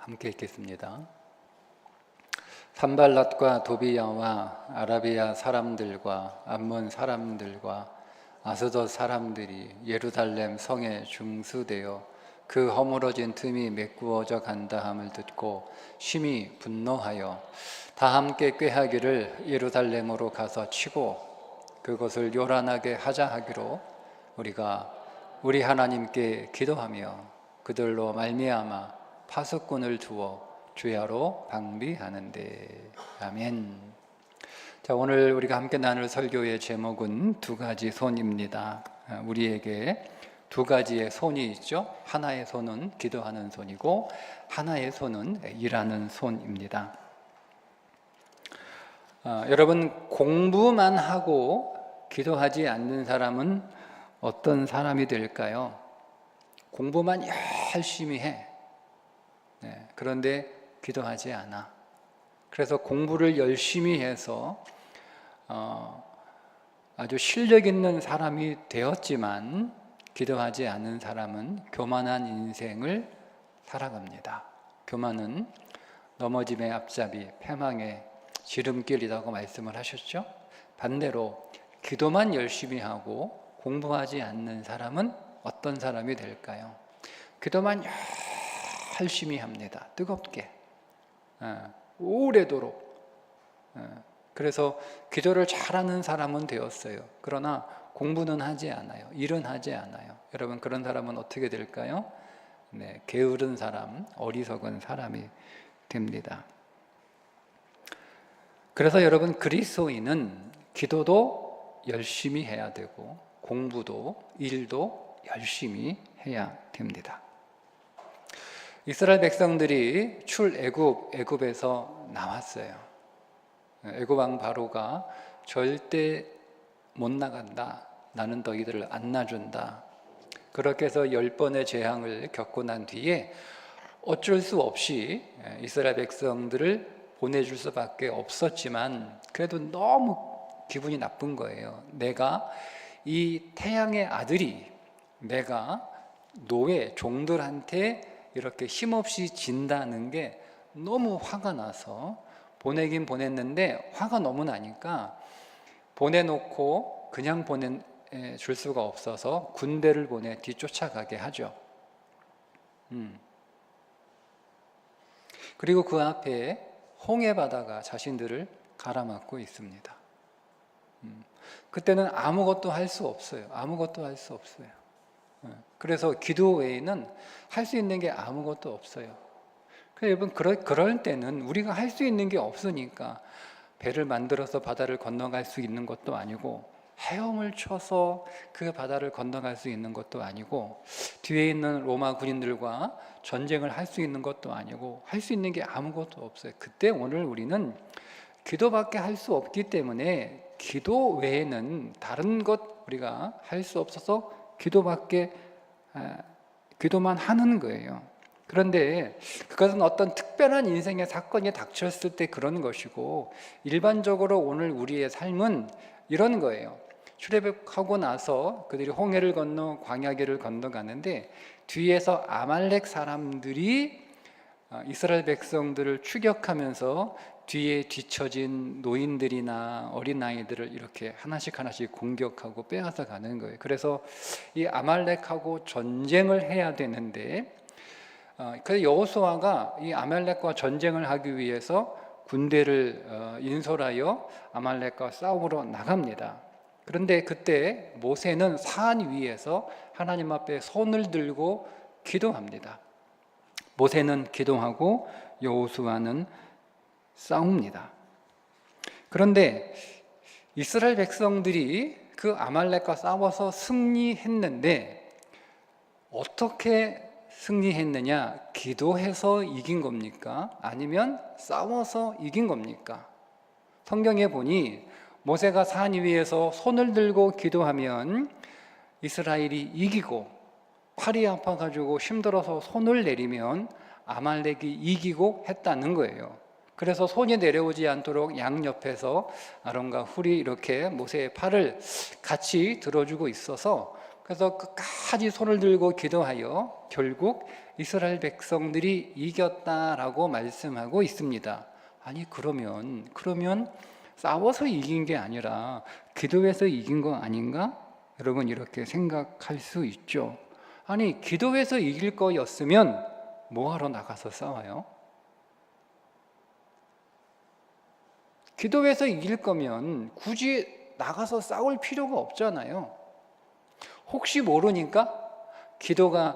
함께 읽겠습니다. 산발랏과 도비야와 아라비아 사람들과 암몬 사람들과 아스돗 사람들이 예루살렘 성에 중수되어 그 허물어진 틈이 메꾸어져 간다함을 듣고 심히 분노하여 다 함께 꾀하기를 예루살렘으로 가서 치고 그것을 요란하게 하자 하기로 우리가 우리 하나님께 기도하며 그들로 말미암아 파수꾼을 두어 주야로 방비하는데. 아멘. 자, 오늘 우리가 함께 나눌 설교의 제목은 두 가지 손입니다. 우리에게 두 가지의 손이 있죠. 하나의 손은 기도하는 손이고 하나의 손은 일하는 손입니다. 여러분, 공부만 하고 기도하지 않는 사람은 어떤 사람이 될까요? 공부만 열심히 해. 그런데 기도하지 않아. 그래서 공부를 열심히 해서 아주 실력 있는 사람이 되었지만 기도하지 않은 사람은 교만한 인생을 살아갑니다. 교만은 넘어짐의 앞잡이, 패망의 지름길이라고 말씀을 하셨죠. 반대로 기도만 열심히 하고 공부하지 않는 사람은 어떤 사람이 될까요? 기도만 열심히 합니다. 뜨겁게, 오래도록. 그래서 기도를 잘하는 사람은 되었어요. 그러나 공부는 하지 않아요. 일은 하지 않아요. 여러분, 그런 사람은 어떻게 될까요? 게으른 사람, 어리석은 사람이 됩니다. 그래서 여러분, 그리스도인은 기도도 열심히 해야 되고 공부도 일도 열심히 해야 됩니다. 이스라엘 백성들이 애굽에서 나왔어요. 애굽 왕 바로가 절대 못 나간다. 나는 너희들을 안 놔준다. 그렇게 해서 10번의 재앙을 겪고 난 뒤에 어쩔 수 없이 이스라엘 백성들을 보내줄 수밖에 없었지만 그래도 너무 기분이 나쁜 거예요. 내가 이 태양의 아들이 내가 노예 종들한테 이렇게 힘없이 진다는 게 너무 화가 나서 보내긴 보냈는데 화가 너무 나니까 보내놓고 그냥 보내줄 수가 없어서 군대를 보내 뒤쫓아가게 하죠. 그리고 그 앞에 홍해 바다가 자신들을 가라막고 있습니다. 그때는 아무것도 할 수 없어요. 아무것도 할 수 없어요. 그래서 기도 외에는 할 수 있는 게 아무것도 없어요. 그래서 여러분, 그럴 때는 우리가 할 수 있는 게 없으니까 배를 만들어서 바다를 건너갈 수 있는 것도 아니고 헤엄을 쳐서 그 바다를 건너갈 수 있는 것도 아니고 뒤에 있는 로마 군인들과 전쟁을 할 수 있는 것도 아니고 할 수 있는 게 아무것도 없어요. 그때 오늘 우리는 기도밖에 할 수 없기 때문에 기도 외에는 다른 것 우리가 할 수 없어서 기도만 하는 거예요. 그런데 그것은 어떤 특별한 인생의 사건이 닥쳤을 때 그런 것이고 일반적으로 오늘 우리의 삶은 이런 거예요. 출애굽하고 나서 그들이 홍해를 건너 광야길을 건너가는데 뒤에서 아말렉 사람들이 이스라엘 백성들을 추격하면서 뒤에 뒤처진 노인들이나 어린아이들을 이렇게 하나씩 공격하고 빼앗아 가는 거예요. 그래서 이 아말렉하고 전쟁을 해야 되는데 그래서 여호수아가 이 아말렉과 전쟁을 하기 위해서 군대를 인솔하여 아말렉과 싸우러 나갑니다. 그런데 그때 모세는 산 위에서 하나님 앞에 손을 들고 기도합니다. 모세는 기도하고 여호수아는 싸웁니다. 그런데 이스라엘 백성들이 그 아말렉과 싸워서 승리했는데 어떻게 승리했느냐? 기도해서 이긴 겁니까? 아니면 싸워서 이긴 겁니까? 성경에 보니 모세가 산 위에서 손을 들고 기도하면 이스라엘이 이기고 팔이 아파가지고 힘들어서 손을 내리면 아말렉이 이기고 했다는 거예요. 그래서 손이 내려오지 않도록 양옆에서 아론과 훌이 이렇게 모세의 팔을 같이 들어주고 있어서 그래서 끝까지 손을 들고 기도하여 결국 이스라엘 백성들이 이겼다라고 말씀하고 있습니다. 아니 그러면 싸워서 이긴 게 아니라 기도해서 이긴 거 아닌가? 여러분 이렇게 생각할 수 있죠. 아니 기도해서 이길 거였으면 뭐하러 나가서 싸워요? 기도해서 이길 거면 굳이 나가서 싸울 필요가 없잖아요. 혹시 모르니까 기도해서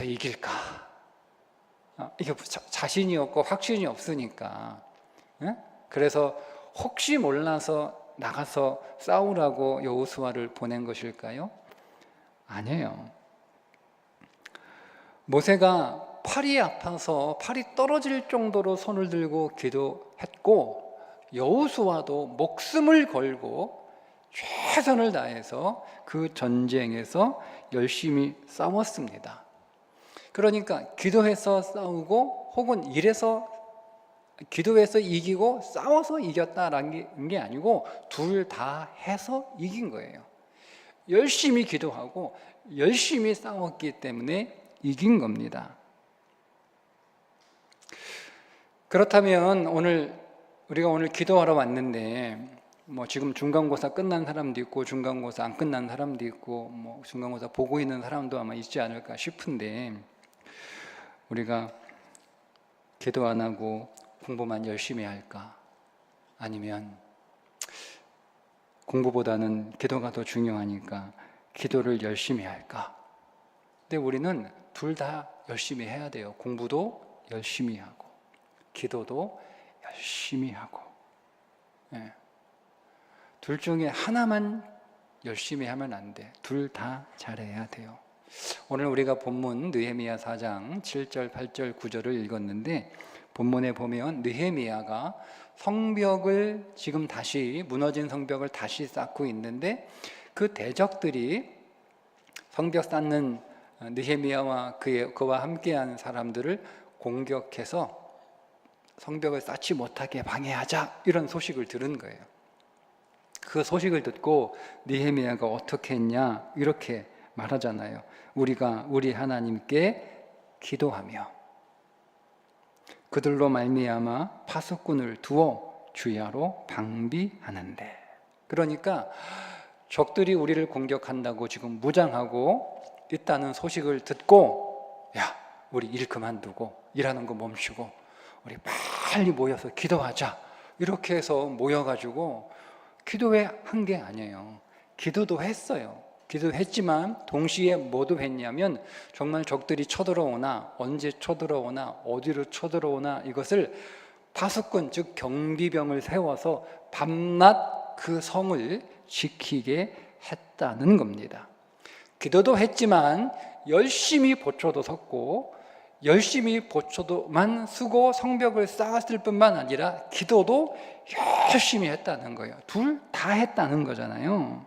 이길까? 이게 자신이 없고 확신이 없으니까. 그래서 혹시 몰라서 나가서 싸우라고 여호수아를 보낸 것일까요? 아니에요. 모세가 팔이 아파서 팔이 떨어질 정도로 손을 들고 기도했고, 여호수아도 목숨을 걸고 최선을 다해서 그 전쟁에서 열심히 싸웠습니다. 그러니까 기도해서 싸우고 혹은 기도해서 이기고 싸워서 이겼다라는 게 아니고 둘 다 해서 이긴 거예요. 열심히 기도하고 열심히 싸웠기 때문에 이긴 겁니다. 그렇다면 우리가 오늘 기도하러 왔는데 지금 중간고사 끝난 사람도 있고 중간고사 안 끝난 사람도 있고 중간고사 보고 있는 사람도 아마 있지 않을까 싶은데, 우리가 기도 안 하고 공부만 열심히 할까? 아니면 공부보다는 기도가 더 중요하니까 기도를 열심히 할까? 근데 우리는 둘 다 열심히 해야 돼요. 공부도 열심히 하고 기도도 열심히 하고. 둘 중에 하나만 열심히 하면 안 돼. 둘 다 잘해야 돼요. 오늘 우리가 본문 느헤미야 4장 7절, 8절, 9절을 읽었는데, 본문에 보면 느헤미야가 성벽을 지금 다시 무너진 성벽을 다시 쌓고 있는데, 그 대적들이 성벽 쌓는 느헤미야와 그와 함께한 사람들을 공격해서 성벽을 쌓지 못하게 방해하자, 이런 소식을 들은 거예요. 그 소식을 듣고 느헤미야가 어떻게 했냐 이렇게 말하잖아요. 우리가 우리 하나님께 기도하며 그들로 말미암아 파수꾼을 두어 주야로 방비하는데. 그러니까 적들이 우리를 공격한다고 지금 무장하고 있다는 소식을 듣고, 야, 우리 일 그만두고 일하는 거 멈추고 우리 빨리 모여서 기도하자, 이렇게 해서 모여가지고 기도회 한 게 아니에요. 기도도 했어요. 기도했지만 동시에 뭐도 했냐면, 정말 적들이 쳐들어오나 언제 쳐들어오나 어디로 쳐들어오나 이것을 파수꾼, 즉 경비병을 세워서 밤낮 그 성을 지키게 했다는 겁니다. 기도도 했지만 열심히 보초도 섰고 열심히 보초도만 쓰고 성벽을 쌓았을 뿐만 아니라 기도도 열심히 했다는 거예요. 둘 다 했다는 거잖아요.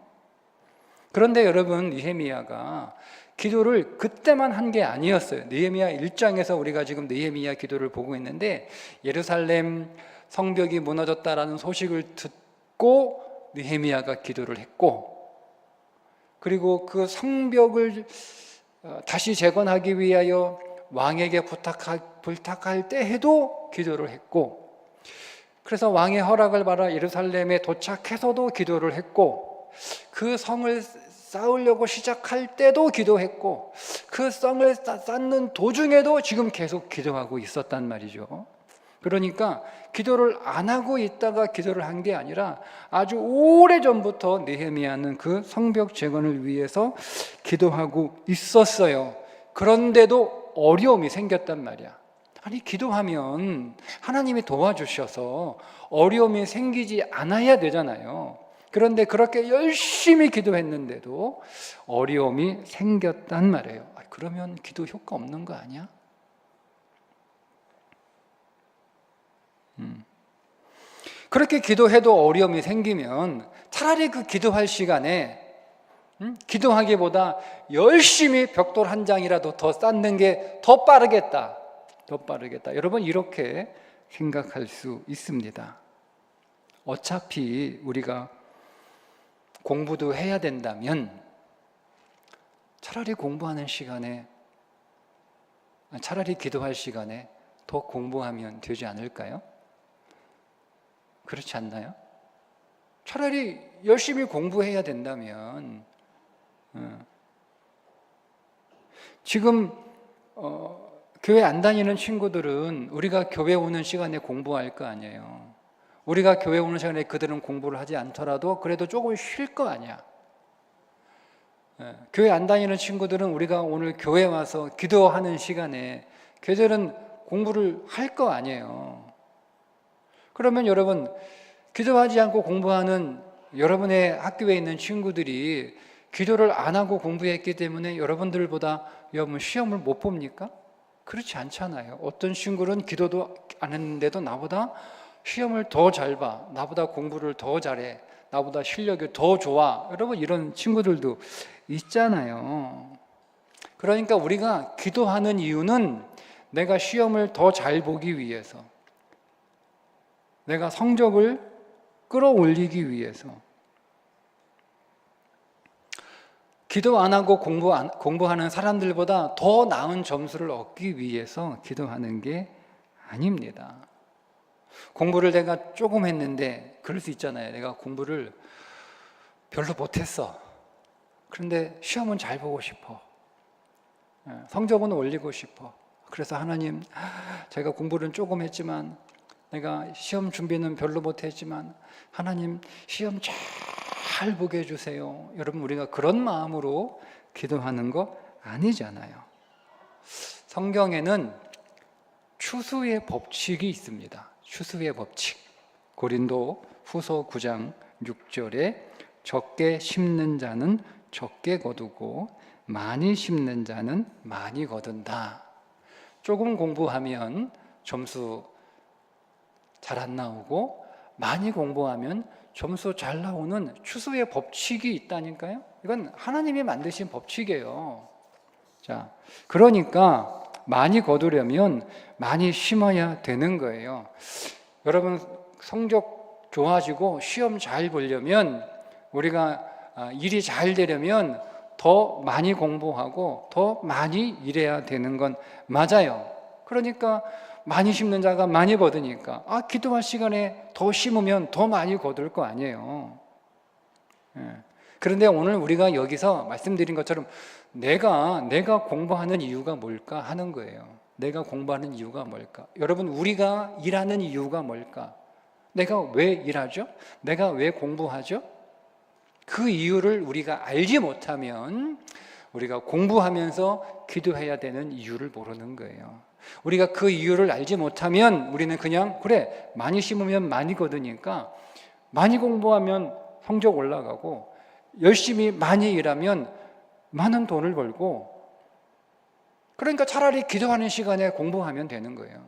그런데 여러분, 느헤미야가 기도를 그때만 한 게 아니었어요. 느헤미야 1장에서 우리가 지금 느헤미야 기도를 보고 있는데, 예루살렘 성벽이 무너졌다라는 소식을 듣고 느헤미야가 기도를 했고, 그리고 그 성벽을 다시 재건하기 위하여 왕에게 부탁할 때에도 기도를 했고, 그래서 왕의 허락을 받아 예루살렘에 도착해서도 기도를 했고, 그 성을 쌓으려고 시작할 때도 기도했고, 그 성을 쌓는 도중에도 지금 계속 기도하고 있었단 말이죠. 그러니까 기도를 안 하고 있다가 기도를 한 게 아니라 아주 오래전부터 느헤미야는 그 성벽 재건을 위해서 기도하고 있었어요. 그런데도 어려움이 생겼단 말이야. 아니, 기도하면 하나님이 도와주셔서 어려움이 생기지 않아야 되잖아요. 그런데 그렇게 열심히 기도했는데도 어려움이 생겼단 말이에요. 그러면 기도 효과 없는 거 아니야? 그렇게 기도해도 어려움이 생기면 차라리 그 기도할 시간에 기도하기보다 열심히 벽돌 한 장이라도 더 쌓는 게 더 빠르겠다. 여러분, 이렇게 생각할 수 있습니다. 어차피 우리가 공부도 해야 된다면 차라리 공부하는 시간에 차라리 기도할 시간에 더 공부하면 되지 않을까요? 그렇지 않나요? 차라리 열심히 공부해야 된다면 지금 교회 안 다니는 친구들은 우리가 교회 오는 시간에 공부할 거 아니에요. 우리가 교회 오는 시간에 그들은 공부를 하지 않더라도 그래도 조금 쉴 거 아니야. 교회 안 다니는 친구들은 우리가 오늘 교회 와서 기도하는 시간에 그들은 공부를 할 거 아니에요. 그러면 여러분, 기도하지 않고 공부하는 여러분의 학교에 있는 친구들이 기도를 안 하고 공부했기 때문에 여러분들보다 여러분 시험을 못 봅니까? 그렇지 않잖아요. 어떤 친구는 기도도 안 했는데도 나보다 시험을 더 잘 봐, 나보다 공부를 더 잘해, 나보다 실력이 더 좋아. 여러분, 이런 친구들도 있잖아요. 그러니까 우리가 기도하는 이유는 내가 시험을 더 잘 보기 위해서, 내가 성적을 끌어올리기 위해서, 기도 안 하고 공부하는 사람들보다 더 나은 점수를 얻기 위해서 기도하는 게 아닙니다. 공부를 내가 조금 했는데, 그럴 수 있잖아요. 내가 공부를 별로 못했어. 그런데 시험은 잘 보고 싶어. 성적은 올리고 싶어. 그래서 하나님, 제가 공부는 조금 했지만, 내가 시험 준비는 별로 못했지만, 하나님 시험 잘 보게 해주세요. 여러분, 우리가 그런 마음으로 기도하는 거 아니잖아요. 성경에는 추수의 법칙이 있습니다. 추수의 법칙. 고린도 후서 9장 6절에 적게 심는 자는 적게 거두고 많이 심는 자는 많이 거둔다. 조금 공부하면 점수 잘 안 나오고 많이 공부하면 점수 잘 나오는 추수의 법칙이 있다니까요. 이건 하나님이 만드신 법칙이에요. 자, 그러니까 많이 거두려면 많이 심어야 되는 거예요. 여러분, 성적 좋아지고 시험 잘 보려면, 우리가 일이 잘 되려면 더 많이 공부하고 더 많이 일해야 되는 건 맞아요. 그러니까 많이 심는 자가 많이 거두니까 기도할 시간에 더 심으면 더 많이 거둘 거 아니에요. 그런데 오늘 우리가 여기서 말씀드린 것처럼 내가 공부하는 이유가 뭘까 하는 거예요. 내가 공부하는 이유가 뭘까? 여러분, 우리가 일하는 이유가 뭘까? 내가 왜 일하죠? 내가 왜 공부하죠? 그 이유를 우리가 알지 못하면 우리가 공부하면서 기도해야 되는 이유를 모르는 거예요. 우리가 그 이유를 알지 못하면 우리는 그냥 그래, 많이 심으면 많이 거두니까 많이 공부하면 성적 올라가고 열심히 많이 일하면 많은 돈을 벌고, 그러니까 차라리 기도하는 시간에 공부하면 되는 거예요.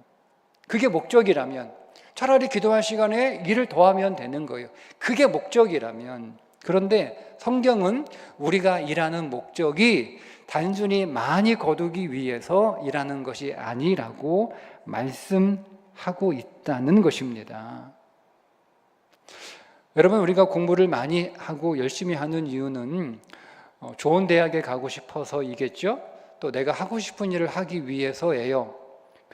그게 목적이라면 차라리 기도할 시간에 일을 더 하면 되는 거예요. 그게 목적이라면. 그런데 성경은 우리가 일하는 목적이 단순히 많이 거두기 위해서 일하는 것이 아니라고 말씀하고 있다는 것입니다. 여러분, 우리가 공부를 많이 하고 열심히 하는 이유는 좋은 대학에 가고 싶어서이겠죠? 또 내가 하고 싶은 일을 하기 위해서예요.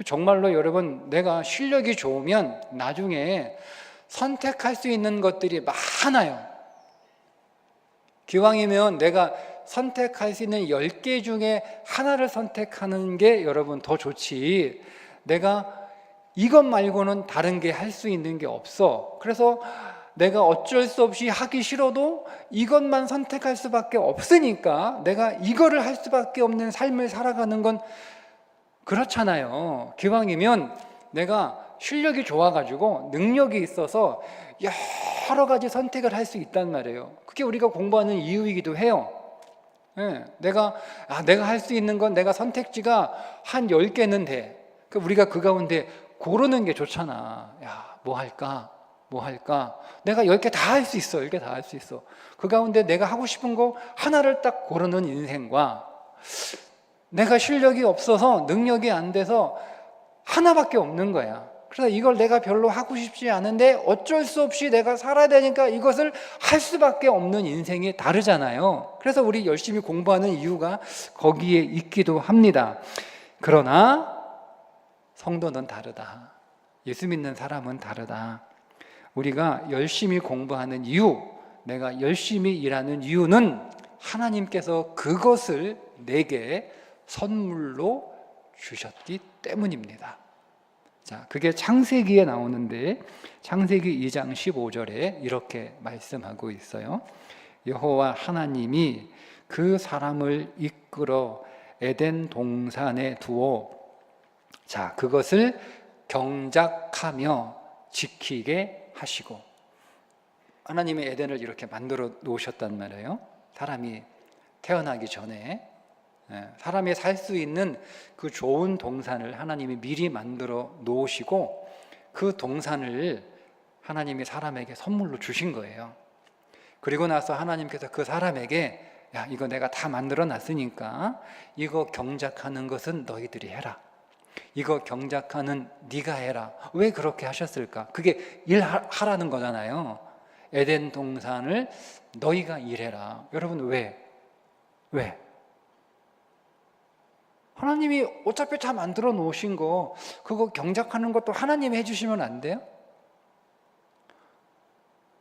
정말로 여러분, 내가 실력이 좋으면 나중에 선택할 수 있는 것들이 많아요. 기왕이면 내가 선택할 수 있는 10개 중에 하나를 선택하는 게 여러분 더 좋지, 내가 이것 말고는 다른 게 할 수 있는 게 없어. 그래서 내가 어쩔 수 없이 하기 싫어도 이것만 선택할 수밖에 없으니까 내가 이거를 할 수밖에 없는 삶을 살아가는 건 그렇잖아요. 기왕이면 내가 실력이 좋아가지고 능력이 있어서 여러 가지 선택을 할 수 있단 말이에요. 그게 우리가 공부하는 이유이기도 해요. 내가 할 수 있는 건 내가 선택지가 한 10개는 돼. 우리가 그 가운데 고르는 게 좋잖아. 뭐 할까? 내가 10개 다 할 수 있어. 10개 다 할 수 있어. 그 가운데 내가 하고 싶은 거 하나를 딱 고르는 인생과, 내가 실력이 없어서 능력이 안 돼서 하나밖에 없는 거야. 그래서 이걸 내가 별로 하고 싶지 않은데 어쩔 수 없이 내가 살아야 되니까 이것을 할 수밖에 없는 인생이 다르잖아요. 그래서 우리 열심히 공부하는 이유가 거기에 있기도 합니다. 그러나 성도는 다르다. 예수 믿는 사람은 다르다. 우리가 열심히 공부하는 이유, 내가 열심히 일하는 이유는 하나님께서 그것을 내게 선물로 주셨기 때문입니다. 자, 그게 창세기에 나오는데 창세기 2장 15절에 이렇게 말씀하고 있어요. 여호와 하나님이 그 사람을 이끌어 에덴 동산에 두어 자, 그것을 경작하며 지키게 하시고, 하나님의 에덴을 이렇게 만들어 놓으셨단 말이에요. 사람이 태어나기 전에 사람이 살 수 있는 그 좋은 동산을 하나님이 미리 만들어 놓으시고 그 동산을 하나님이 사람에게 선물로 주신 거예요. 그리고 나서 하나님께서 그 사람에게 야, 이거 내가 다 만들어 놨으니까 이거 경작하는 것은 너희들이 해라. 이거 경작하는 네가 해라. 왜 그렇게 하셨을까? 그게 일하라는 거잖아요. 에덴 동산을 너희가 일해라. 여러분 왜? 하나님이 어차피 다 만들어 놓으신 거 그거 경작하는 것도 하나님이 해주시면 안 돼요?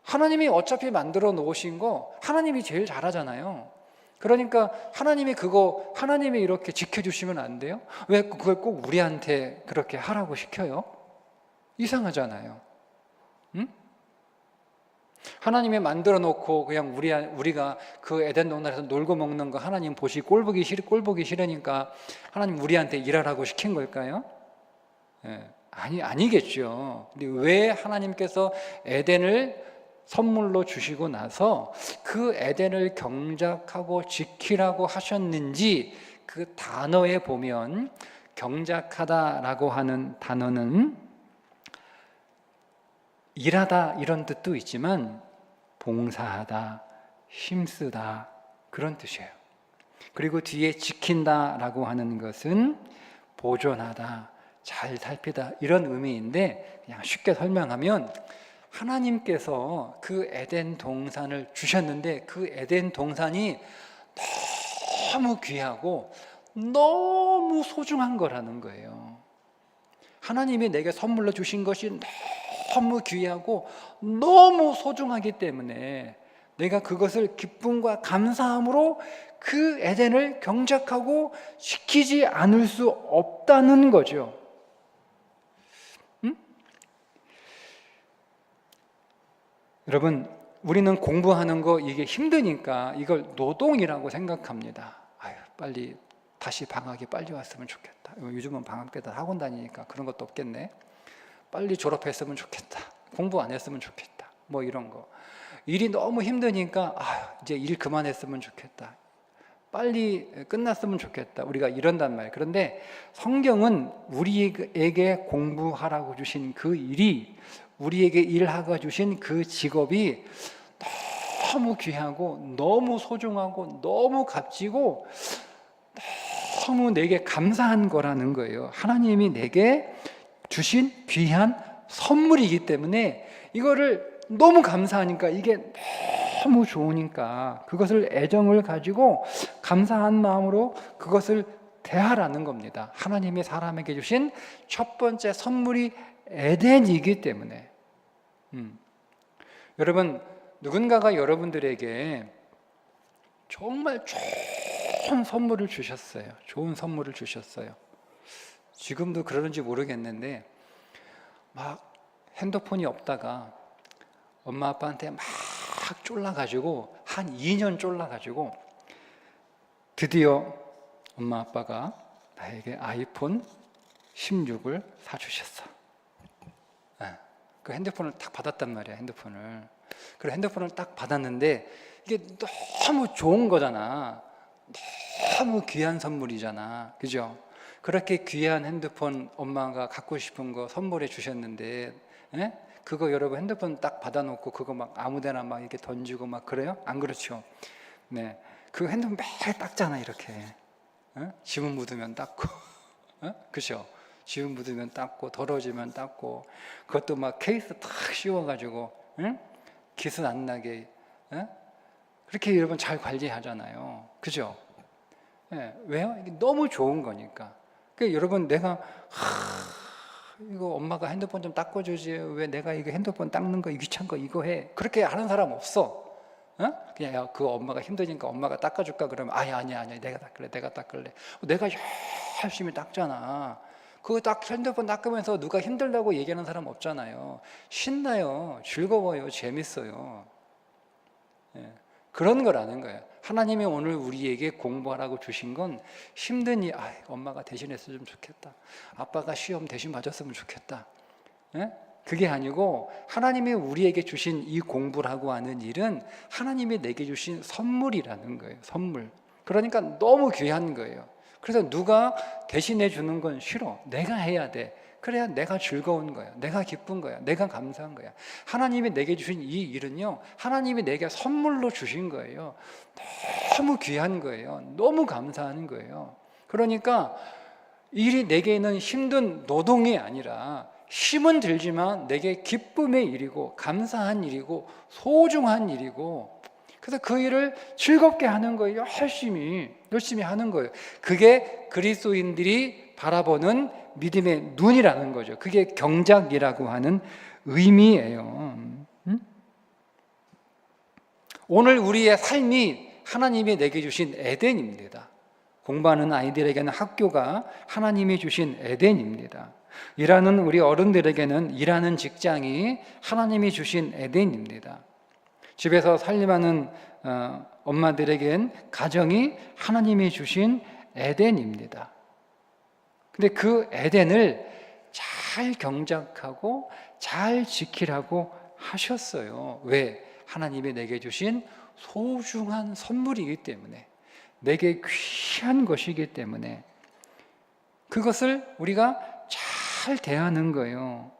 하나님이 어차피 만들어 놓으신 거 하나님이 제일 잘하잖아요. 그러니까 하나님이 이렇게 지켜주시면 안 돼요? 왜 그걸 꼭 우리한테 그렇게 하라고 시켜요? 이상하잖아요. 응? 하나님이 만들어 놓고 그냥 우리가 그 에덴 동산에서 놀고 먹는 거 하나님 꼴 보기 싫으니까 하나님 우리한테 일하라고 시킨 걸까요? 아니겠죠. 근데 왜 하나님께서 에덴을 선물로 주시고 나서 그 에덴을 경작하고 지키라고 하셨는지 그 단어에 보면 경작하다라고 하는 단어는 일하다 이런 뜻도 있지만 봉사하다, 힘쓰다 그런 뜻이에요. 그리고 뒤에 지킨다라고 하는 것은 보존하다, 잘 살피다 이런 의미인데 그냥 쉽게 설명하면 하나님께서 그 에덴 동산을 주셨는데 그 에덴 동산이 너무 귀하고 너무 소중한 거라는 거예요. 하나님이 내게 선물로 주신 것이 너무 귀하고 너무 소중하기 때문에 내가 그것을 기쁨과 감사함으로 그 에덴을 경작하고 지키지 않을 수 없다는 거죠. 여러분, 우리는 공부하는 거 이게 힘드니까 이걸 노동이라고 생각합니다. 아유, 빨리 다시 방학이 빨리 왔으면 좋겠다. 요즘은 방학 때 다 학원 다니니까 그런 것도 없겠네. 빨리 졸업했으면 좋겠다. 공부 안 했으면 좋겠다. 뭐 이런 거. 일이 너무 힘드니까 이제 일 그만했으면 좋겠다. 빨리 끝났으면 좋겠다. 우리가 이런단 말이에요. 그런데 성경은 우리에게 공부하라고 주신 그 일이, 우리에게 일하고 주신 그 직업이 너무 귀하고 너무 소중하고 너무 값지고 너무 내게 감사한 거라는 거예요. 하나님이 내게 주신 귀한 선물이기 때문에 이거를 너무 감사하니까, 이게 너무 좋으니까 그것을 애정을 가지고 감사한 마음으로 그것을 대하라는 겁니다. 하나님이 사람에게 주신 첫 번째 선물이 에덴이기 때문에. 여러분, 누군가가 여러분들에게 정말 좋은 선물을 주셨어요. 좋은 선물을 주셨어요. 지금도 그러는지 모르겠는데 막 핸드폰이 없다가 엄마 아빠한테 막 쫄라가지고 한 2년 쫄라가지고 드디어 엄마 아빠가 나에게 아이폰 16을 사주셨어. 그 핸드폰을 딱 받았단 말이야. 그리고 핸드폰을 딱 받았는데 이게 너무 좋은 거잖아. 너무 귀한 선물이잖아. 그죠? 그렇게 귀한 핸드폰 엄마가 갖고 싶은 거 선물해 주셨는데 그거 여러분 핸드폰 딱 받아놓고 그거 막 아무데나 막 이렇게 던지고 막 그래요? 안 그렇죠? 네, 그 핸드폰 매일 닦잖아 이렇게. 지문 묻으면 닦고, 그죠? 지문 묻으면 닦고, 더러지면 닦고, 그것도 막 케이스 탁 씌워가지고, 기스 안 나게, 그렇게 여러분 잘 관리하잖아요. 그죠? 네, 왜요? 이게 너무 좋은 거니까. 그러니까 여러분, 내가 이거 엄마가 핸드폰 좀 닦아주지, 왜 내가 이거 핸드폰 닦는 거 귀찮은 거 이거 해, 그렇게 하는 사람 없어. 그냥 야, 그 엄마가 힘드니까 엄마가 닦아줄까 그러면 아니야 내가 닦을래. 내가 열심히 닦잖아. 그거 딱 핸드폰 닦으면서 누가 힘들다고 얘기하는 사람 없잖아요. 신나요, 즐거워요, 재밌어요. 그런 거라는 거예요. 하나님이 오늘 우리에게 공부하라고 주신 건 힘든 일, 엄마가 대신했으면 좋겠다, 아빠가 시험 대신 맞았으면 좋겠다, 그게 아니고 하나님이 우리에게 주신 이 공부라고 하는 일은 하나님이 내게 주신 선물이라는 거예요. 선물. 그러니까 너무 귀한 거예요. 그래서 누가 대신해 주는 건 싫어. 내가 해야 돼. 그래야 내가 즐거운 거야, 내가 기쁜 거야, 내가 감사한 거야. 하나님이 내게 주신 이 일은요, 하나님이 내게 선물로 주신 거예요. 너무 귀한 거예요. 너무 감사한 거예요. 그러니까 일이 내게는 힘든 노동이 아니라 힘은 들지만 내게 기쁨의 일이고 감사한 일이고 소중한 일이고, 그래서 그 일을 즐겁게 하는 거예요. 열심히 하는 거예요. 그게 그리스도인들이 바라보는 믿음의 눈이라는 거죠. 그게 경작이라고 하는 의미예요. 오늘 우리의 삶이 하나님이 내게 주신 에덴입니다. 공부하는 아이들에게는 학교가 하나님이 주신 에덴입니다. 일하는 우리 어른들에게는 일하는 직장이 하나님이 주신 에덴입니다. 집에서 살림하는 엄마들에겐 가정이 하나님이 주신 에덴입니다. 근데 그 에덴을 잘 경작하고 잘 지키라고 하셨어요. 왜? 하나님이 내게 주신 소중한 선물이기 때문에, 내게 귀한 것이기 때문에 그것을 우리가 잘 대하는 거예요.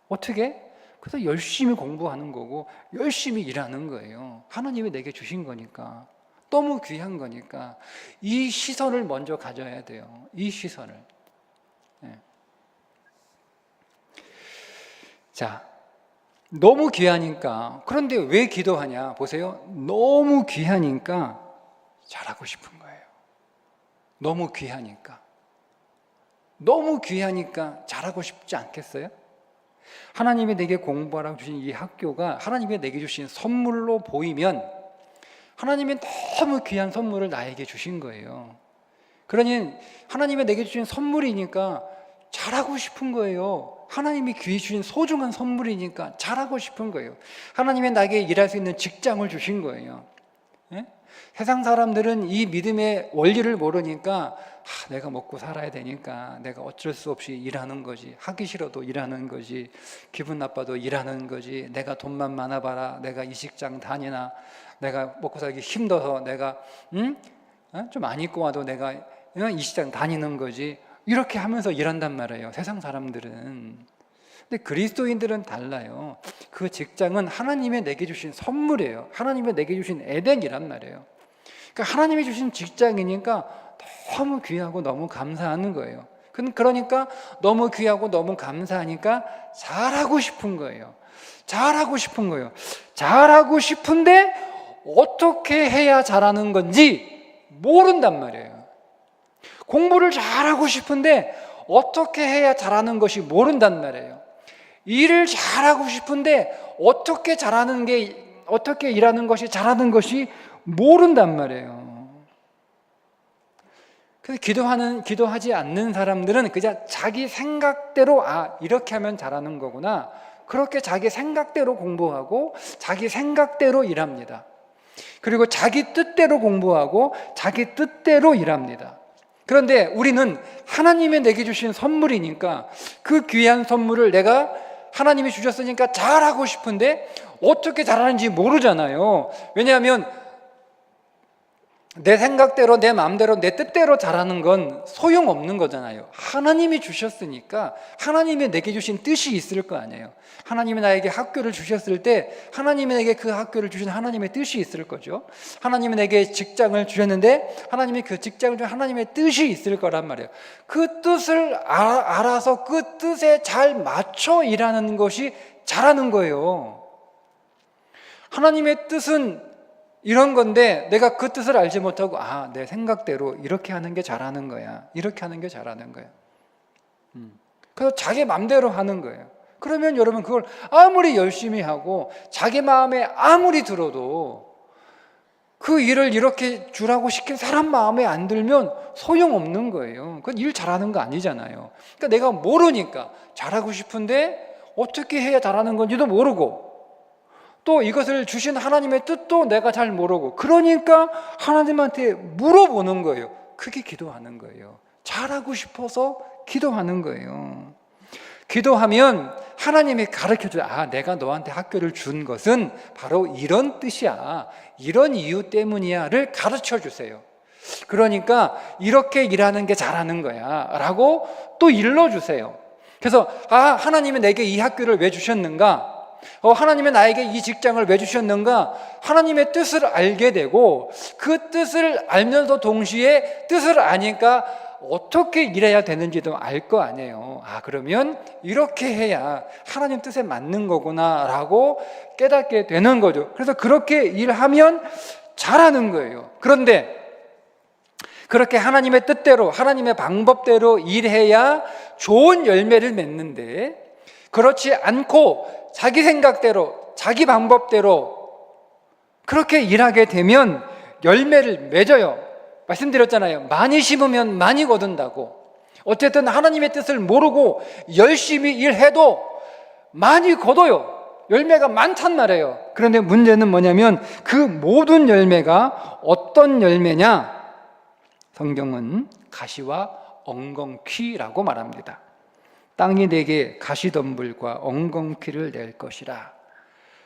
어떻게? 그래서 열심히 공부하는 거고 열심히 일하는 거예요. 하나님이 내게 주신 거니까, 너무 귀한 거니까 이 시선을 먼저 가져야 돼요. 이 시선을. 자, 너무 귀하니까. 그런데 왜 기도하냐? 보세요. 너무 귀하니까 잘하고 싶은 거예요. 너무 귀하니까. 너무 귀하니까 잘하고 싶지 않겠어요? 하나님이 내게 공부하라고 주신 이 학교가 하나님이 내게 주신 선물로 보이면 하나님이 너무 귀한 선물을 나에게 주신 거예요. 그러니 하나님이 내게 주신 선물이니까 잘하고 싶은 거예요. 하나님이 귀히 주신 소중한 선물이니까 잘하고 싶은 거예요. 하나님이 나에게 일할 수 있는 직장을 주신 거예요. 세상 사람들은 이 믿음의 원리를 모르니까 내가 먹고 살아야 되니까 내가 어쩔 수 없이 일하는 거지, 하기 싫어도 일하는 거지, 기분 나빠도 일하는 거지, 내가 돈만 많아봐라, 내가 이 직장 다니나, 내가 먹고 살기 힘들어서 내가 좀 안 입고 와도 내가 이 직장 다니는 거지, 이렇게 하면서 일한단 말이에요, 세상 사람들은. 근데 그리스도인들은 달라요. 그 직장은 하나님이 내게 주신 선물이에요. 하나님이 내게 주신 에덴이란 말이에요. 그러니까 하나님이 주신 직장이니까 너무 귀하고 너무 감사하는 거예요. 그러니까 너무 귀하고 너무 감사하니까 잘하고 싶은 거예요. 잘하고 싶은 거예요. 잘하고 싶은데 어떻게 해야 잘하는 건지 모른단 말이에요. 공부를 잘하고 싶은데 어떻게 해야 잘하는 것이 모른단 말이에요. 일을 잘하고 싶은데 어떻게 일하는 것이 잘하는 것이 모른단 말이에요. 그래서 기도하지 않는 사람들은 그냥 자기 생각대로 이렇게 하면 잘하는 거구나, 그렇게 자기 생각대로 공부하고 자기 생각대로 일합니다. 그리고 자기 뜻대로 공부하고 자기 뜻대로 일합니다. 그런데 우리는 하나님이 내게 주신 선물이니까 그 귀한 선물을 내가 하나님이 주셨으니까 잘하고 싶은데 어떻게 잘하는지 모르잖아요. 왜냐하면 내 생각대로, 내 마음대로, 내 뜻대로 잘하는 건 소용없는 거잖아요. 하나님이 주셨으니까 하나님이 내게 주신 뜻이 있을 거 아니에요. 하나님이 나에게 학교를 주셨을 때 하나님이 내게 그 학교를 주신 하나님의 뜻이 있을 거죠. 하나님이 내게 직장을 주셨는데 하나님이 그 직장을 주신 하나님의 뜻이 있을 거란 말이에요. 그 뜻을 알아서 그 뜻에 잘 맞춰 일하는 것이 잘하는 거예요. 하나님의 뜻은 이런 건데 내가 그 뜻을 알지 못하고 내 생각대로 이렇게 하는 게 잘하는 거야, 이렇게 하는 게 잘하는 거야. 그래서 자기 마음대로 하는 거예요. 그러면 여러분 그걸 아무리 열심히 하고 자기 마음에 아무리 들어도 그 일을 이렇게 주라고 시킨 사람 마음에 안 들면 소용없는 거예요. 그건 일 잘하는 거 아니잖아요. 그러니까 내가 모르니까 잘하고 싶은데 어떻게 해야 잘하는 건지도 모르고 또 이것을 주신 하나님의 뜻도 내가 잘 모르고 그러니까 하나님한테 물어보는 거예요. 그게 기도하는 거예요. 잘하고 싶어서 기도하는 거예요. 기도하면 하나님이 가르쳐줘요. 아, 내가 너한테 학교를 준 것은 바로 이런 뜻이야, 이런 이유 때문이야를 가르쳐 주세요. 그러니까 이렇게 일하는 게 잘하는 거야 라고 또 일러주세요. 그래서 하나님이 내게 이 학교를 왜 주셨는가, 하나님이 나에게 이 직장을 왜 주셨는가, 하나님의 뜻을 알게 되고 그 뜻을 알면서 동시에 뜻을 아니까 어떻게 일해야 되는지도 알 거 아니에요. 그러면 이렇게 해야 하나님 뜻에 맞는 거구나 라고 깨닫게 되는 거죠. 그래서 그렇게 일하면 잘하는 거예요. 그런데 그렇게 하나님의 뜻대로 하나님의 방법대로 일해야 좋은 열매를 맺는데 그렇지 않고 자기 생각대로 자기 방법대로 그렇게 일하게 되면 열매를 맺어요. 말씀드렸잖아요. 많이 심으면 많이 거둔다고. 어쨌든 하나님의 뜻을 모르고 열심히 일해도 많이 거둬요. 열매가 많단 말이에요. 그런데 문제는 뭐냐면 그 모든 열매가 어떤 열매냐? 성경은 가시와 엉겅퀴라고 말합니다. 땅이 내게 가시덤불과 엉겅퀴를 낼 것이라.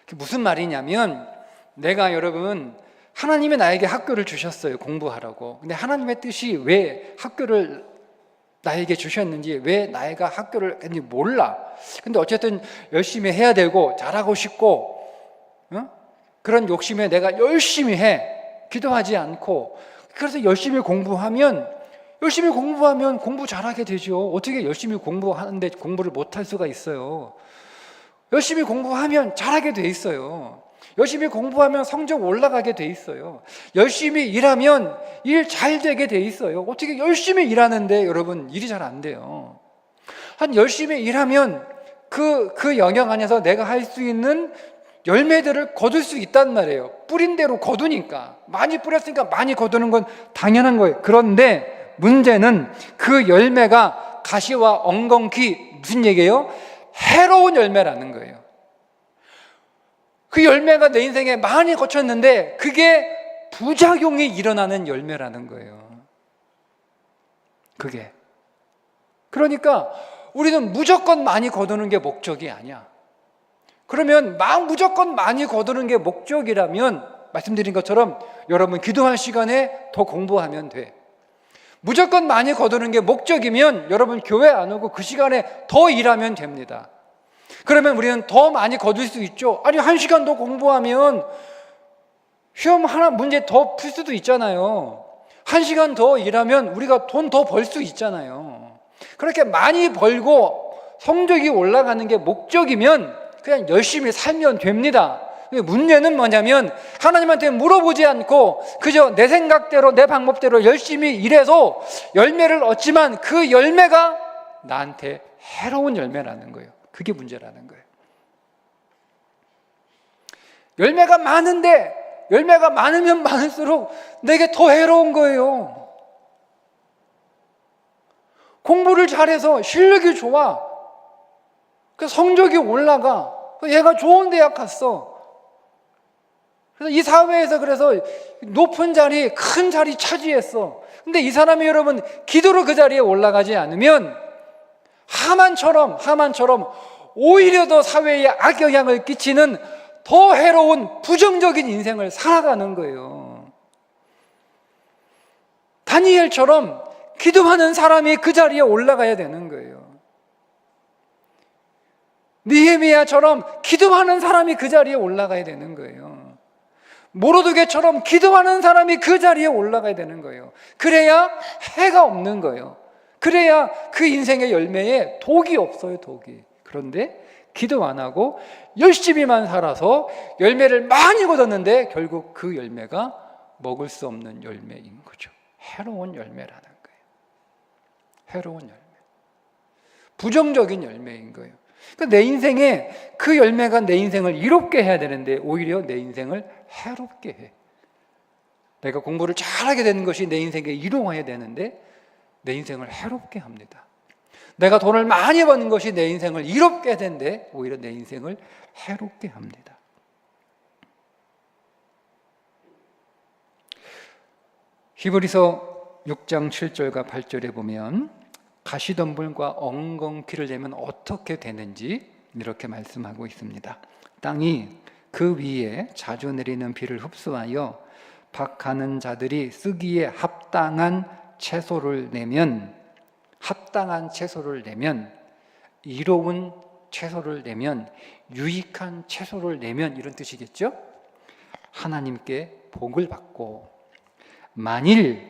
그게 무슨 말이냐면 내가 여러분 하나님이 나에게 학교를 주셨어요. 공부하라고. 근데 하나님의 뜻이 왜 학교를 나에게 주셨는지, 왜 나이가 학교를 했는지 몰라. 근데 어쨌든 열심히 해야 되고 잘하고 싶고 그런 욕심에 내가 열심히 해. 기도하지 않고. 그래서 열심히 공부하면 공부 잘하게 되죠. 어떻게 열심히 공부하는데 공부를 못할 수가 있어요. 열심히 공부하면 잘하게 돼 있어요. 열심히 공부하면 성적 올라가게 돼 있어요. 열심히 일하면 일 잘 되게 돼 있어요. 어떻게 열심히 일하는데 여러분 일이 잘 안 돼요. 열심히 일하면 그 영역 안에서 내가 할 수 있는 열매들을 거둘 수 있단 말이에요. 뿌린 대로 거두니까. 많이 뿌렸으니까 많이 거두는 건 당연한 거예요. 그런데 문제는 그 열매가 가시와 엉겅퀴 무슨 얘기예요? 해로운 열매라는 거예요. 그 열매가 내 인생에 많이 거쳤는데 그게 부작용이 일어나는 열매라는 거예요. 그게. 그러니까 우리는 무조건 많이 거두는 게 목적이 아니야. 그러면 무조건 많이 거두는 게 목적이라면 말씀드린 것처럼 여러분 기도할 시간에 더 공부하면 돼. 무조건 많이 거두는 게 목적이면 여러분 교회 안 오고 그 시간에 더 일하면 됩니다. 그러면 우리는 더 많이 거둘 수 있죠. 아니 1시간 더 공부하면 시험 하나 문제 더 풀 수도 있잖아요. 1시간 더 일하면 우리가 돈 더 벌 수 있잖아요. 그렇게 많이 벌고 성적이 올라가는 게 목적이면 그냥 열심히 살면 됩니다. 문제는 뭐냐면 하나님한테 물어보지 않고 그저 내 생각대로 내 방법대로 열심히 일해서 열매를 얻지만 그 열매가 나한테 해로운 열매라는 거예요. 그게 문제라는 거예요. 열매가 많으면 많을수록 내게 더 해로운 거예요. 공부를 잘해서 실력이 좋아. 그 성적이 올라가. 얘가 좋은 대학 갔어. 그래서 이 사회에서 그래서 높은 자리, 큰 자리 차지했어. 근데 이 사람이 여러분 기도로 그 자리에 올라가지 않으면 하만처럼 오히려 더 사회에 악영향을 끼치는 더 해로운 부정적인 인생을 살아가는 거예요. 다니엘처럼 기도하는 사람이 그 자리에 올라가야 되는 거예요. 느헤미야처럼 기도하는 사람이 그 자리에 올라가야 되는 거예요. 모르드게처럼 기도하는 사람이 그 자리에 올라가야 되는 거예요. 그래야 해가 없는 거예요. 그래야 그 인생의 열매에 독이 없어요, 독이. 그런데 기도 안 하고 열심히만 살아서 열매를 많이 거뒀는데 결국 그 열매가 먹을 수 없는 열매인 거죠. 해로운 열매라는 거예요. 해로운 열매. 부정적인 열매인 거예요. 그러니까 내 인생에 그 열매가 내 인생을 이롭게 해야 되는데 오히려 내 인생을 해롭게 해. 내가 공부를 잘하게 되는 것이 내 인생에 이로워야 되는데 내 인생을 해롭게 합니다. 내가 돈을 많이 버는 것이 내 인생을 이롭게 되는데 오히려 내 인생을 해롭게 합니다. 히브리서 6장 7절과 8절에 보면 가시덤불과 엉겅퀴를 내면 어떻게 되는지 이렇게 말씀하고 있습니다. 땅이 그 위에 자주 내리는 비를 흡수하여 박하는 자들이 쓰기에 합당한 채소를 내면, 이로운 채소를 내면, 유익한 채소를 내면, 이런 뜻이겠죠? 하나님께 복을 받고, 만일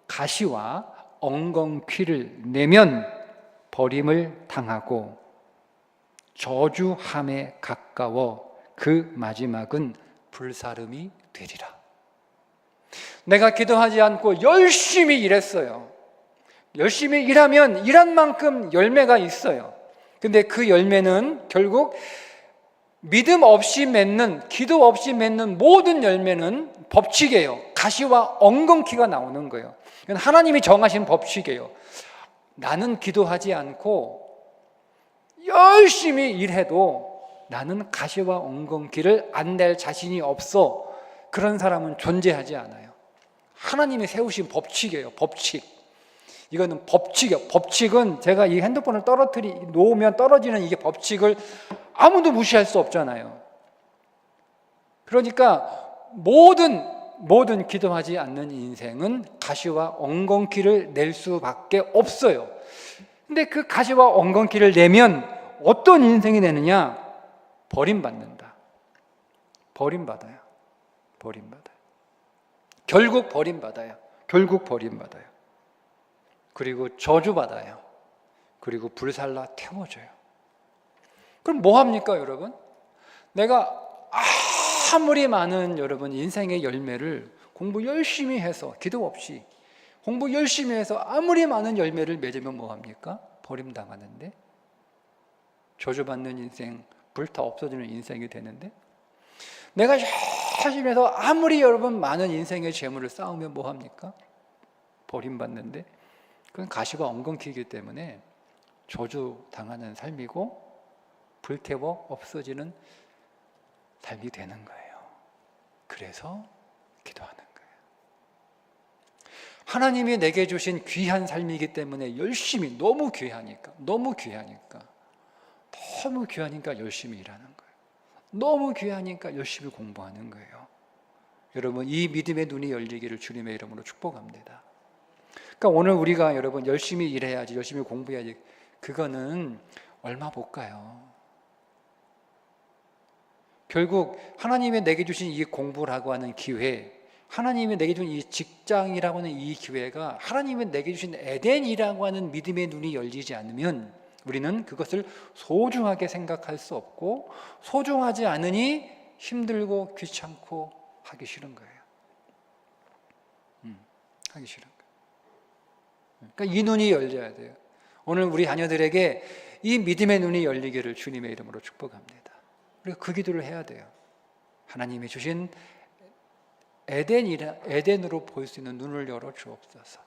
가시와 엉겅퀴를 내면 버림을 당하고 저주함에 가까워 그 마지막은 불사름이 되리라. 내가 기도하지 않고 열심히 일했어요. 열심히 일하면 일한 만큼 열매가 있어요. 근데 그 열매는 결국 믿음 없이 맺는, 기도 없이 맺는 모든 열매는 법칙이에요. 가시와 엉겅퀴가 나오는 거예요. 하나님이 정하신 법칙이에요. 나는 기도하지 않고 열심히 일해도 나는 가시와 엉겅퀴를 안 낼 자신이 없어. 그런 사람은 존재하지 않아요. 하나님이 세우신 법칙이에요. 법칙. 이거는 법칙이에요. 법칙은 제가 이 핸드폰을 놓으면 떨어지는 이게 법칙을 아무도 무시할 수 없잖아요. 그러니까 모든 기도하지 않는 인생은 가시와 엉겅퀴를 낼 수밖에 없어요. 근데 그 가시와 엉겅퀴를 내면 어떤 인생이 되느냐? 버림받는다. 버림받아요. 결국 버림받아요. 그리고 저주받아요. 그리고 불살라 태워져요. 그럼 뭐 합니까, 여러분? 내가 아무리 많은 여러분 인생의 열매를 공부 열심히 해서, 기도 없이 공부 열심히 해서 아무리 많은 열매를 맺으면 뭐 합니까? 버림당하는데, 저주받는 인생, 불타 없어지는 인생이 되는데, 내가 열심히 해서 아무리 여러분 많은 인생의 재물을 쌓으면 뭐 합니까? 버림받는데, 그건 가시와 엉겅퀴이기 때문에 저주당하는 삶이고 불태워 없어지는 삶이 되는 거예요. 그래서 기도하는 거예요. 하나님이 내게 주신 귀한 삶이기 때문에 열심히, 너무 귀하니까 열심히 일하는 거예요. 너무 귀하니까 열심히 공부하는 거예요. 여러분, 이 믿음의 눈이 열리기를 주님의 이름으로 축복합니다. 그러니까 오늘 우리가 여러분 열심히 일해야지, 열심히 공부해야지, 그거는 얼마 못 가요. 결국 하나님이 내게 주신 이 공부라고 하는 기회, 하나님이 내게 주신 이 직장이라고 하는 이 기회가 하나님이 내게 주신 에덴이라고 하는 믿음의 눈이 열리지 않으면 우리는 그것을 소중하게 생각할 수 없고, 소중하지 않으니 힘들고 귀찮고 하기 싫은 거예요. 하기 싫은 거예요. 그러니까 이 눈이 열려야 돼요. 오늘 우리 자녀들에게 이 믿음의 눈이 열리기를 주님의 이름으로 축복합니다. 우리가 그 기도를 해야 돼요. 하나님이 주신 에덴으로 볼 수 있는 눈을 열어 주옵소서.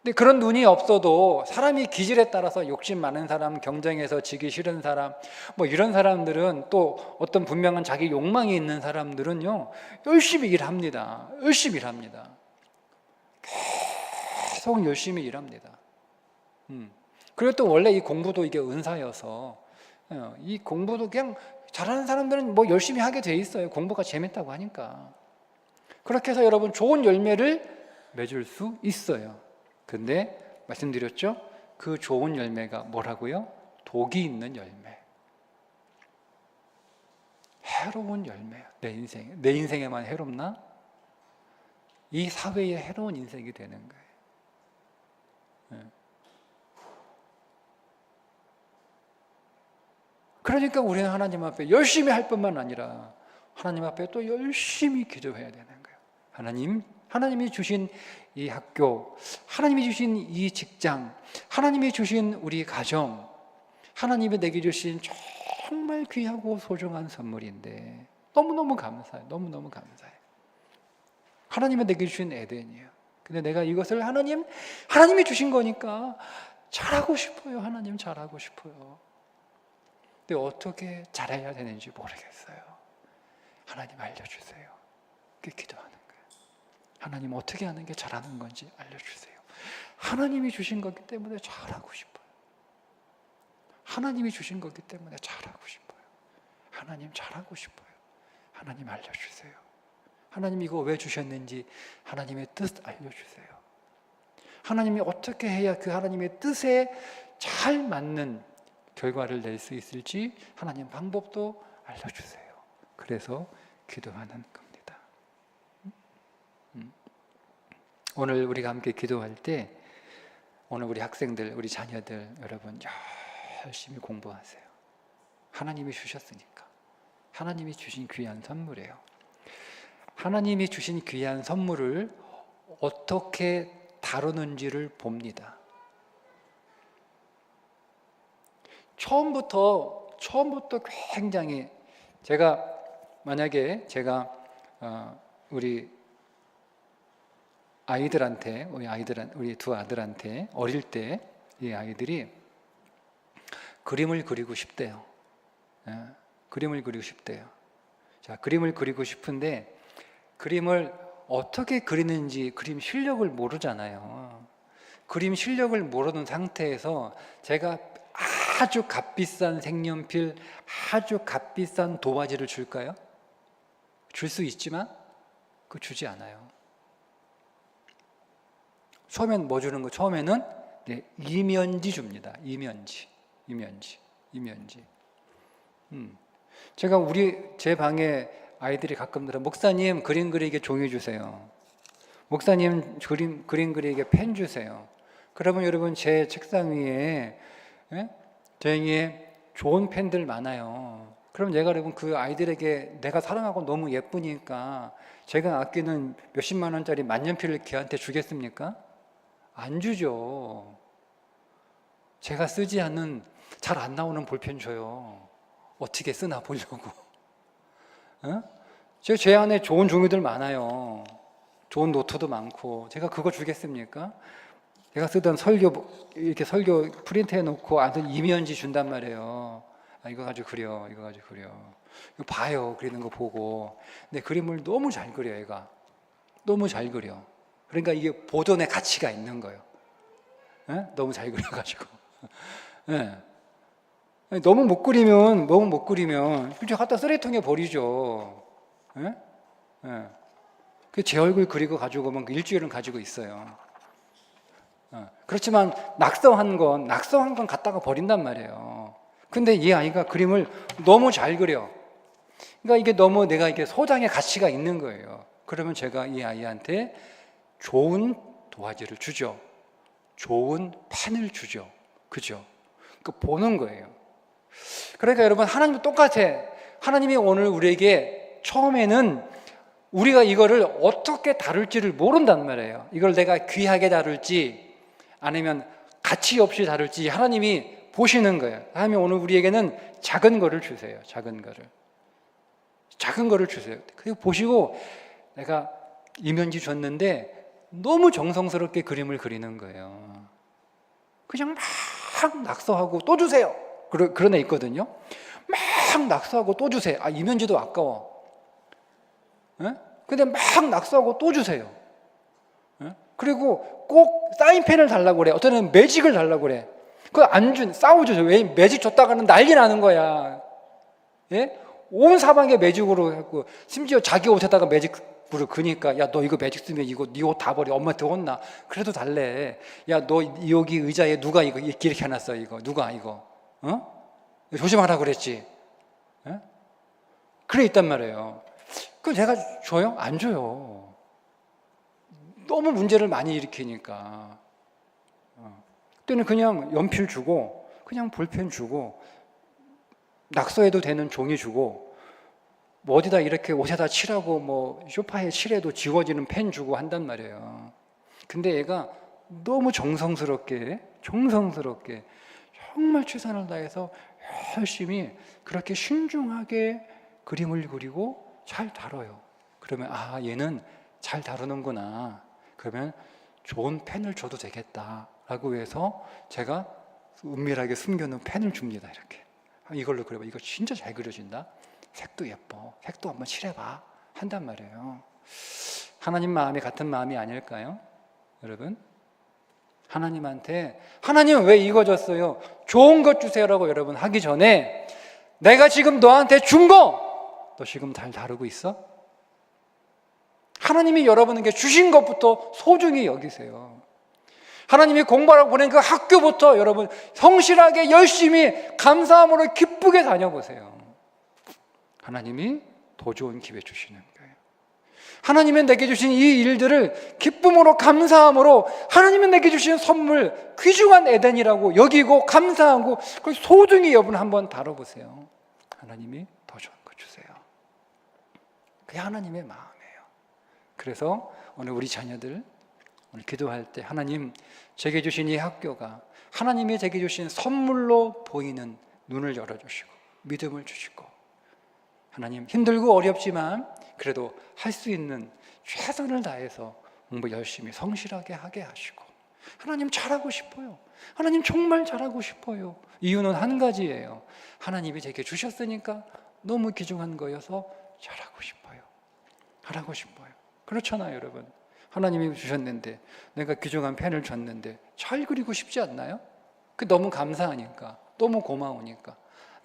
근데 그런 눈이 없어도 사람이 기질에 따라서 욕심 많은 사람, 경쟁해서 지기 싫은 사람, 뭐 이런 사람들은, 또 어떤 분명한 자기 욕망이 있는 사람들은요, 열심히 일합니다. 계속 열심히 일합니다. 그리고 또 원래 이 공부도 이게 은사여서, 이 공부도 그냥 잘하는 사람들은 뭐 열심히 하게 돼 있어요. 공부가 재밌다고 하니까. 그렇게 해서 여러분 좋은 열매를 맺을 수 있어요. 근데 말씀드렸죠? 그 좋은 열매가 뭐라고요? 독이 있는 열매, 해로운 열매. 내 인생에만 해롭나? 이 사회에 해로운 인생이 되는 거예요. 그러니까 우리는 하나님 앞에 열심히 할 뿐만 아니라 하나님 앞에 또 열심히 기도해야 되는 거예요. 하나님, 하나님이 주신 이 학교, 하나님이 주신 이 직장, 하나님이 주신 우리 가정, 하나님이 내게 주신 정말 귀하고 소중한 선물인데 너무너무 감사해요. 너무너무 감사해요. 하나님이 내게 주신 에덴이에요. 근데 내가 이것을 하나님이 주신 거니까 잘하고 싶어요. 하나님 잘하고 싶어요. 근데 어떻게 잘해야 되는지 모르겠어요. 하나님 알려주세요. 그렇게 기도하는 거예요. 하나님 어떻게 하는 게 잘하는 건지 알려주세요. 하나님이 주신 거기 때문에 잘하고 싶어요. 하나님이 주신 거기 때문에 잘하고 싶어요. 하나님 잘하고 싶어요. 하나님 알려주세요. 하나님 이거 왜 주셨는지 하나님의 뜻 알려주세요. 하나님이 어떻게 해야 그 하나님의 뜻에 잘 맞는 결과를 낼 수 있을지 하나님 방법도 알려주세요. 그래서 기도하는 겁니다. 오늘 우리가 함께 기도할 때 오늘 우리 학생들, 우리 자녀들 여러분 열심히 공부하세요. 하나님이 주셨으니까. 하나님이 주신 귀한 선물이에요. 하나님이 주신 귀한 선물을 어떻게 다루는지를 봅니다. 처음부터 굉장히 만약에 제가 우리 우리 두 아들한테 어릴 때 이 아이들이 그림을 그리고 싶대요. 그림을 그리고 싶대요. 자, 그림을 그리고 싶은데 그림을 어떻게 그리는지 그림 실력을 모르잖아요. 그림 실력을 모르는 상태에서 제가 아주 값비싼 색연필, 아주 값비싼 도화지를 줄까요? 줄 수 있지만 그거 주지 않아요. 처음엔 뭐 주는 거? 처음에는 이면지 줍니다. 이면지. 제가 제 방에 아이들이 가끔 들어 목사님 그림 그리게 종이 주세요. 목사님 그림 그리게 펜 주세요. 그러면 여러분 제 책상 위에 좋은 펜들 많아요. 그럼 여러분 그 아이들에게 내가 사랑하고 너무 예쁘니까 제가 아끼는 몇십만 원짜리 만년필을 걔한테 주겠습니까? 안 주죠. 제가 쓰지 않는 잘 안 나오는 볼펜 줘요. 어떻게 쓰나 보려고. 제 안에 좋은 종이들 많아요. 좋은 노트도 많고 제가 그거 주겠습니까? 제가 쓰던 설교 프린트해 놓고 아들 이면지 준단 말이에요. 이거 가지고 그려. 이거 봐요. 그리는 거 보고. 근데 그림을 너무 잘 그려 얘가. 너무 잘 그려. 그러니까 이게 보존의 가치가 있는 거예요. 너무 잘 그려가지고. 너무 못 그리면 그냥 갖다 쓰레기통에 버리죠. 제 얼굴 그리고 가지고 오면 일주일은 가지고 있어요. 그렇지만 낙서한 건 갖다가 버린단 말이에요. 근데 이 아이가 그림을 너무 잘 그려. 그러니까 이게 너무 내가 이게 소장의 가치가 있는 거예요. 그러면 제가 이 아이한테 좋은 도화지를 주죠. 좋은 펜을 주죠. 그죠? 그 보는 거예요. 그러니까 여러분 하나님도 똑같아. 하나님이 오늘 우리에게 처음에는 우리가 이거를 어떻게 다룰지를 모른단 말이에요. 이걸 내가 귀하게 다룰지 아니면 가치 없이 다룰지 하나님이 보시는 거예요. 하나님이 오늘 우리에게는 작은 거를 주세요. 작은 거를 주세요. 그리고 보시고 내가 이면지 줬는데 너무 정성스럽게 그림을 그리는 거예요. 그냥 막 낙서하고 또 주세요. 그런 애 있거든요. 막 낙서하고 또 주세요. 이면지도 아까워. 근데 막 낙서하고 또 주세요. 그리고 꼭 사인펜을 달라고 그래. 어떤 애는 매직을 달라고 그래. 그거 싸우죠. 왜 매직 줬다가는 난리 나는 거야. 온 사방에 매직으로 하고 심지어 자기 옷에다가 매직으로 그니까 야 너 이거 매직 쓰면 이거 네 옷 다 버려. 엄마한테 혼나. 그래도 달래. 야 너 여기 의자에 누가 이거 이렇게 해놨어 이거. 누가 이거. 조심하라 그랬지. 그래 있단 말이에요. 그럼 제가 줘요? 안 줘요. 너무 문제를 많이 일으키니까. 그때는 그냥 연필 주고 그냥 볼펜 주고 낙서해도 되는 종이 주고 뭐 어디다 이렇게 옷에다 칠하고 뭐 소파에 칠해도 지워지는 펜 주고 한단 말이에요. 근데 얘가 너무 정성스럽게 정말 최선을 다해서 열심히 그렇게 신중하게 그림을 그리고 잘 다뤄요. 그러면 얘는 잘 다루는구나. 그러면 좋은 펜을 줘도 되겠다라고 해서 제가 은밀하게 숨겨놓은 펜을 줍니다. 이렇게 이걸로 그려봐. 이거 진짜 잘 그려진다. 색도 예뻐. 색도 한번 칠해봐. 한단 말이에요. 하나님 마음이 같은 마음이 아닐까요? 여러분, 하나님한테 하나님 왜 이거 줬어요? 좋은 것 주세요라고 여러분 하기 전에 내가 지금 너한테 준 거 너 지금 잘 다루고 있어? 하나님이 여러분에게 주신 것부터 소중히 여기세요. 하나님이 공부하라고 보낸 그 학교부터 여러분 성실하게 열심히 감사함으로 기쁘게 다녀보세요. 하나님이 더 좋은 기회 주시는 거예요. 하나님이 내게 주신 이 일들을 기쁨으로 감사함으로 하나님이 내게 주신 선물 귀중한 에덴이라고 여기고 감사하고 그걸 소중히 여러분 한번 다뤄보세요. 하나님이 더 좋은 거 주세요. 그게 하나님의 마음이에요. 그래서 오늘 우리 자녀들 오늘 기도할 때 하나님 제게 주신 이 학교가 하나님이 제게 주신 선물로 보이는 눈을 열어주시고 믿음을 주시고 하나님 힘들고 어렵지만 그래도 할 수 있는 최선을 다해서 공부 열심히 성실하게 하게 하시고 하나님 잘하고 싶어요. 하나님 정말 잘하고 싶어요. 이유는 한 가지예요. 하나님이 제게 주셨으니까 너무 귀중한 거여서 잘하고 싶어요. 잘하고 싶어요. 그렇잖아요, 여러분. 하나님이 주셨는데 내가 귀중한 펜을 줬는데 잘 그리고 싶지 않나요? 그 너무 감사하니까 너무 고마우니까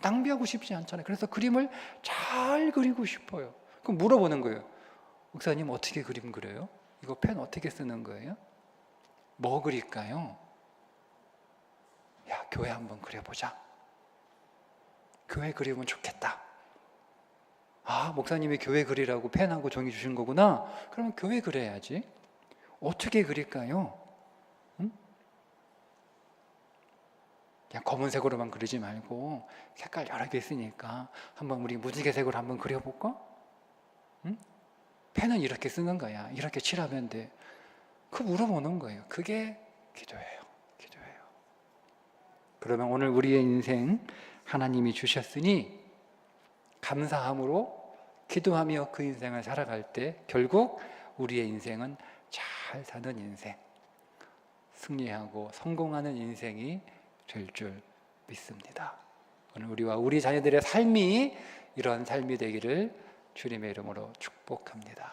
낭비하고 싶지 않잖아요. 그래서 그림을 잘 그리고 싶어요. 그럼 물어보는 거예요. 목사님 어떻게 그림 그려요? 이거 펜 어떻게 쓰는 거예요? 뭐 그릴까요? 야, 교회 한번 그려보자. 교회 그리면 좋겠다. 목사님이 교회 그리라고 펜하고 종이 주신 거구나. 그러면 교회 그려야지. 어떻게 그릴까요? 응? 그냥 검은색으로만 그리지 말고 색깔 여러 개 있으니까 한번 우리 무지개색으로 한번 그려볼까? 응? 펜은 이렇게 쓰는 거야. 이렇게 칠하면 돼. 그거 물어보는 거예요. 그게 기도예요. 기도예요. 그러면 오늘 우리의 인생 하나님이 주셨으니 감사함으로 기도하며 그 인생을 살아갈 때 결국 우리의 인생은 잘 사는 인생, 승리하고 성공하는 인생이 될 줄 믿습니다. 오늘 우리와 우리 자녀들의 삶이 이런 삶이 되기를 주님의 이름으로 축복합니다.